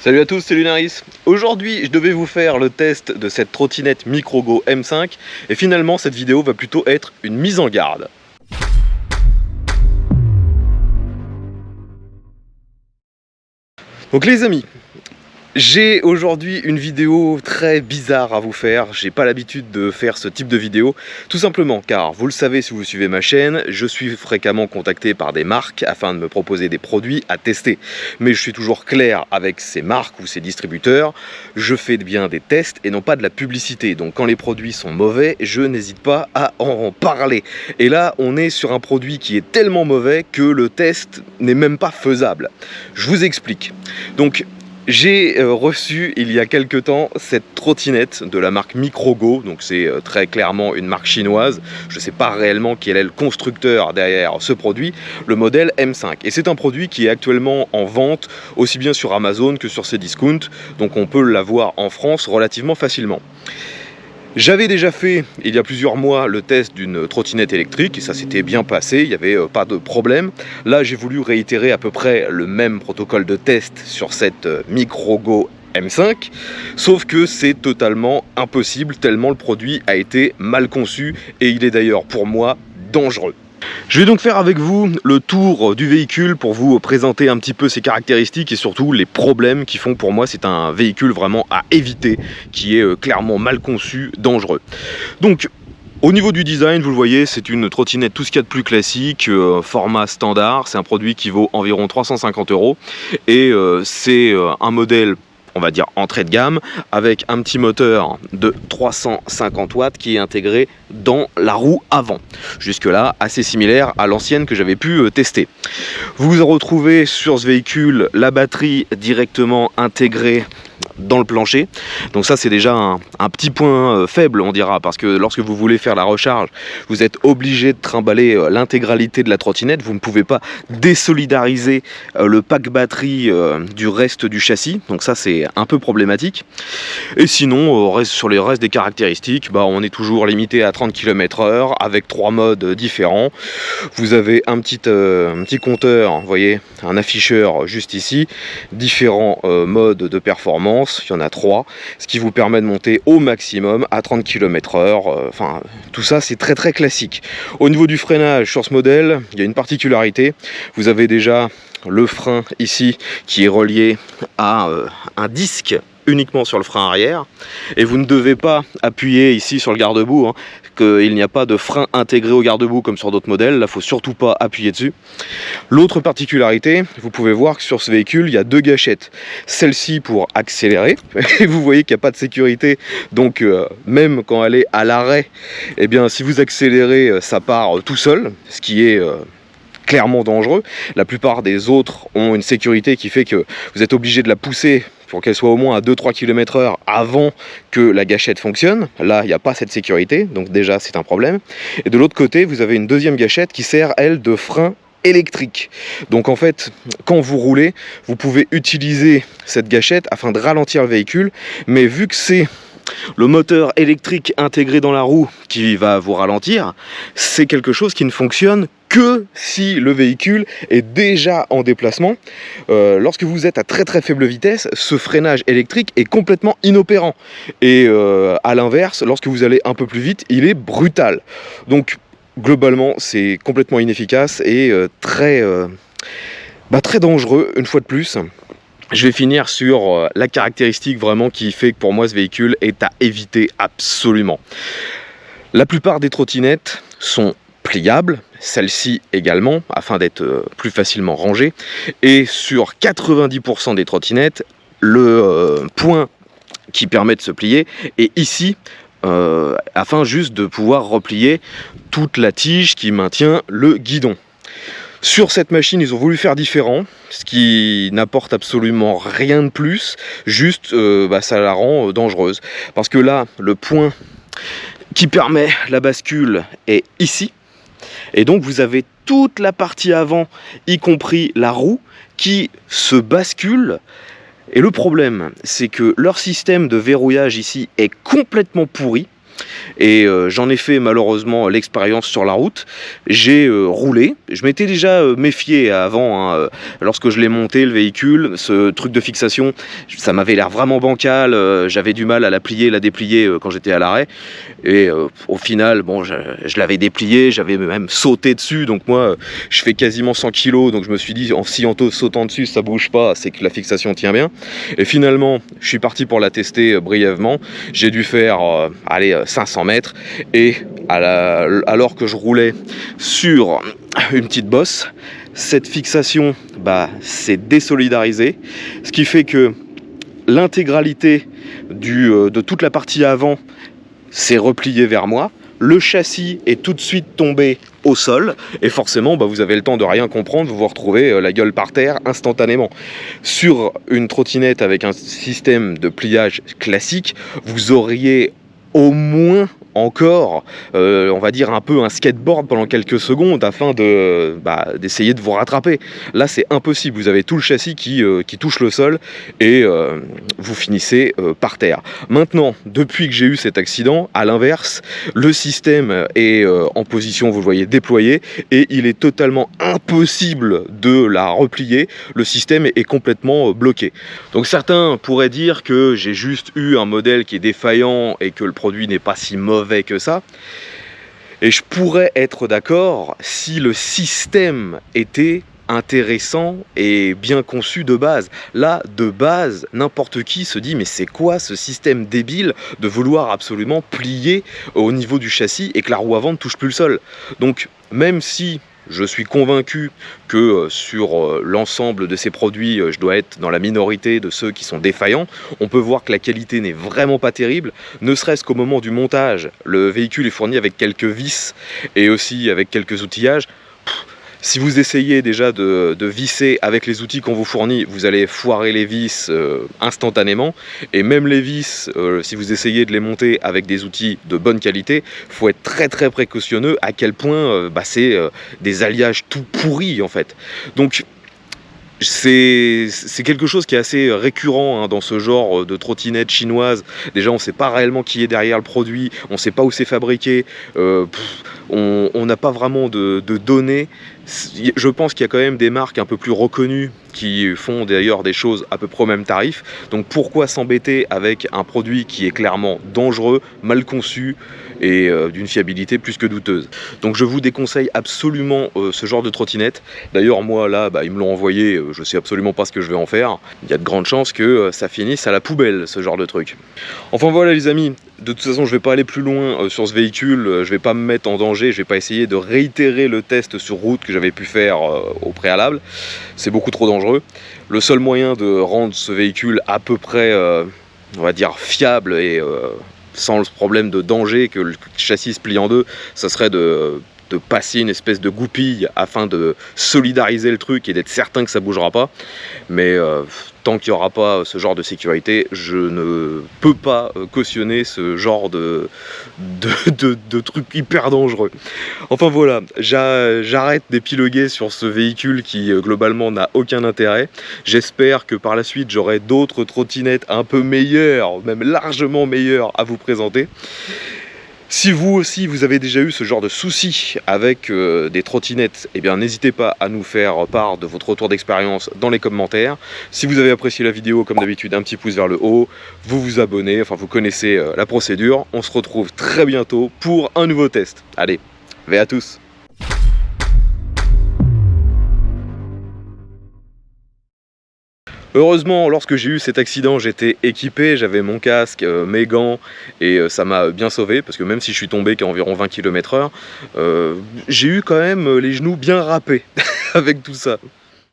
Salut à tous, c'est Lunaris. Aujourd'hui, je devais vous faire le test de cette trottinette Microgo M5 et finalement cette vidéo va plutôt être une mise en garde. Donc les amis, j'ai aujourd'hui une vidéo très bizarre à vous faire. J'ai pas l'habitude de faire ce type de vidéo, tout simplement car, vous le savez si vous suivez ma chaîne, je suis fréquemment contacté par des marques afin de me proposer des produits à tester. Mais je suis toujours clair avec ces marques ou ces distributeurs, je fais bien des tests et non pas de la publicité. Donc quand les produits sont mauvais, je n'hésite pas à en parler. Et là, on est sur un produit qui est tellement mauvais que le test n'est même pas faisable. Je vous explique. Donc, j'ai reçu il y a quelques temps cette trottinette de la marque Microgo, donc c'est très clairement une marque chinoise. Je ne sais pas réellement quel est le constructeur derrière ce produit, le modèle M5. Et c'est un produit qui est actuellement en vente aussi bien sur Amazon que sur Cdiscount, donc on peut l'avoir en France relativement facilement. J'avais déjà fait il y a plusieurs mois le test d'une trottinette électrique et ça s'était bien passé, il n'y avait pas de problème. Là j'ai voulu réitérer à peu près le même protocole de test sur cette Microgo M5, sauf que c'est totalement impossible tellement le produit a été mal conçu et il est d'ailleurs pour moi dangereux. Je vais donc faire avec vous le tour du véhicule pour vous présenter un petit peu ses caractéristiques et surtout les problèmes qui font pour moi c'est un véhicule vraiment à éviter, qui est clairement mal conçu, dangereux. Donc au niveau du design, vous le voyez, c'est une trottinette tout ce qu'il y a de plus classique, format standard, c'est un produit qui vaut environ 350 € et c'est un modèle, on va dire entrée de gamme, avec un petit moteur de 350 watts qui est intégré dans la roue avant. Jusque là, assez similaire à l'ancienne que j'avais pu tester. Vous retrouvez sur ce véhicule la batterie directement intégrée dans le plancher, donc ça c'est déjà un petit point faible on dira, parce que lorsque vous voulez faire la recharge vous êtes obligé de trimballer l'intégralité de la trottinette, vous ne pouvez pas désolidariser le pack batterie du reste du châssis, donc ça c'est un peu problématique. Et sinon sur les restes des caractéristiques, on est toujours limité à 30 km/h avec 3 modes différents. Vous avez un petit compteur, vous voyez, un afficheur juste ici, différents modes de performance. Il y en a 3, ce qui vous permet de monter au maximum à 30 km/h. Enfin, tout ça c'est très très classique. Au niveau du freinage sur ce modèle, il y a une particularité. Vous avez déjà le frein ici qui est relié à un disque uniquement sur le frein arrière et vous ne devez pas appuyer ici sur le garde-boue, qu'il n'y a pas de frein intégré au garde-boue comme sur d'autres modèles. Là, il faut surtout pas appuyer dessus. L'autre particularité, vous pouvez voir que sur ce véhicule il y a 2 gâchettes, celle-ci pour accélérer et vous voyez qu'il n'y a pas de sécurité, donc même quand elle est à l'arrêt, eh bien si vous accélérez ça part tout seul, ce qui est clairement dangereux. La plupart des autres ont une sécurité qui fait que vous êtes obligé de la pousser pour qu'elle soit au moins à 2-3 km/h avant que la gâchette fonctionne. Là, il n'y a pas cette sécurité, donc déjà c'est un problème. Et de l'autre côté, vous avez une deuxième gâchette qui sert, elle, de frein électrique. Donc en fait, quand vous roulez, vous pouvez utiliser cette gâchette afin de ralentir le véhicule, mais vu que c'est le moteur électrique intégré dans la roue qui va vous ralentir, c'est quelque chose qui ne fonctionne que si le véhicule est déjà en déplacement. Lorsque vous êtes à très très faible vitesse, ce freinage électrique est complètement inopérant. Et à l'inverse, lorsque vous allez un peu plus vite, il est brutal. Donc globalement, c'est complètement inefficace et très dangereux une fois de plus. Je vais finir sur la caractéristique vraiment qui fait que pour moi ce véhicule est à éviter absolument. La plupart des trottinettes sont pliables, celle-ci également, afin d'être plus facilement rangée. Et sur 90% des trottinettes, le point qui permet de se plier est ici, afin juste de pouvoir replier toute la tige qui maintient le guidon. Sur cette machine, ils ont voulu faire différent, ce qui n'apporte absolument rien de plus, juste ça la rend dangereuse. Parce que là, le point qui permet la bascule est ici, et donc vous avez toute la partie avant, y compris la roue, qui se bascule. Et le problème, c'est que leur système de verrouillage ici est complètement pourri. et j'en ai fait malheureusement l'expérience sur la route. J'ai roulé, je m'étais déjà méfié avant, hein, lorsque je l'ai monté le véhicule, ce truc de fixation, ça m'avait l'air vraiment bancal, j'avais du mal à la plier, la déplier quand j'étais à l'arrêt, et au final, bon, je l'avais déplié, j'avais même sauté dessus, donc moi je fais quasiment 100 kg, donc je me suis dit en sautant dessus ça bouge pas, c'est que la fixation tient bien. Et finalement je suis parti pour la tester brièvement, j'ai dû faire allez, 500 mètres, et alors que je roulais sur une petite bosse, cette fixation s'est désolidarisée, ce qui fait que l'intégralité de toute la partie avant s'est repliée vers moi. Le châssis est tout de suite tombé au sol, et forcément vous avez le temps de rien comprendre, vous vous retrouvez la gueule par terre instantanément. Sur une trottinette avec un système de pliage classique, vous auriez au moins encore, on va dire un peu un skateboard pendant quelques secondes afin d'essayer de vous rattraper. Là c'est impossible, vous avez tout le châssis qui touche le sol, et vous finissez par terre. Maintenant, depuis que j'ai eu cet accident, à l'inverse, le système est en position, vous le voyez, déployé, et il est totalement impossible de la replier, le système est complètement bloqué. Donc certains pourraient dire que j'ai juste eu un modèle qui est défaillant et que le produit n'est pas si mauvais que ça, et je pourrais être d'accord si le système était intéressant et bien conçu de base. Là, de base, n'importe qui se dit mais c'est quoi ce système débile de vouloir absolument plier au niveau du châssis et que la roue avant ne touche plus le sol. Donc même si je suis convaincu que sur l'ensemble de ces produits, je dois être dans la minorité de ceux qui sont défaillants, on peut voir que la qualité n'est vraiment pas terrible, ne serait-ce qu'au moment du montage, le véhicule est fourni avec quelques vis et aussi avec quelques outillages. Si vous essayez déjà de visser avec les outils qu'on vous fournit, vous allez foirer les vis instantanément. Et même les vis, si vous essayez de les monter avec des outils de bonne qualité, il faut être très très précautionneux à quel point c'est des alliages tout pourris en fait. Donc c'est quelque chose qui est assez récurrent dans ce genre de trottinette chinoise. Déjà on ne sait pas réellement qui est derrière le produit, on ne sait pas où c'est fabriqué, on n'a pas vraiment de données. Je pense qu'il y a quand même des marques un peu plus reconnues qui font d'ailleurs des choses à peu près au même tarif. Donc pourquoi s'embêter avec un produit qui est clairement dangereux, mal conçu et d'une fiabilité plus que douteuse. Donc je vous déconseille absolument ce genre de trottinette. D'ailleurs moi là, ils me l'ont envoyé, je sais absolument pas ce que je vais en faire. Il y a de grandes chances que ça finisse à la poubelle ce genre de truc. Enfin voilà les amis, de toute façon je vais pas aller plus loin sur ce véhicule, je vais pas me mettre en danger, je vais pas essayer de réitérer le test sur route que j'avais pu faire au préalable, c'est beaucoup trop dangereux. Le seul moyen de rendre ce véhicule à peu près, on va dire, fiable et sans le problème de danger que le châssis se plie en deux, ça serait de passer une espèce de goupille afin de solidariser le truc et d'être certain que ça bougera pas. Mais tant qu'il n'y aura pas ce genre de sécurité, je ne peux pas cautionner ce genre de truc hyper dangereux. Enfin voilà, j'arrête d'épiloguer sur ce véhicule qui globalement n'a aucun intérêt. J'espère que par la suite j'aurai d'autres trottinettes un peu meilleures, même largement meilleures à vous présenter. Si vous aussi vous avez déjà eu ce genre de soucis avec des trottinettes, eh bien n'hésitez pas à nous faire part de votre retour d'expérience dans les commentaires. Si vous avez apprécié la vidéo, comme d'habitude, un petit pouce vers le haut, vous vous abonnez, enfin vous connaissez la procédure. On se retrouve très bientôt pour un nouveau test. Allez, ve à tous! Heureusement, lorsque j'ai eu cet accident, j'étais équipé, j'avais mon casque, mes gants, et ça m'a bien sauvé, parce que même si je suis tombé qu'à environ 20 km/h, j'ai eu quand même les genoux bien râpés avec tout ça.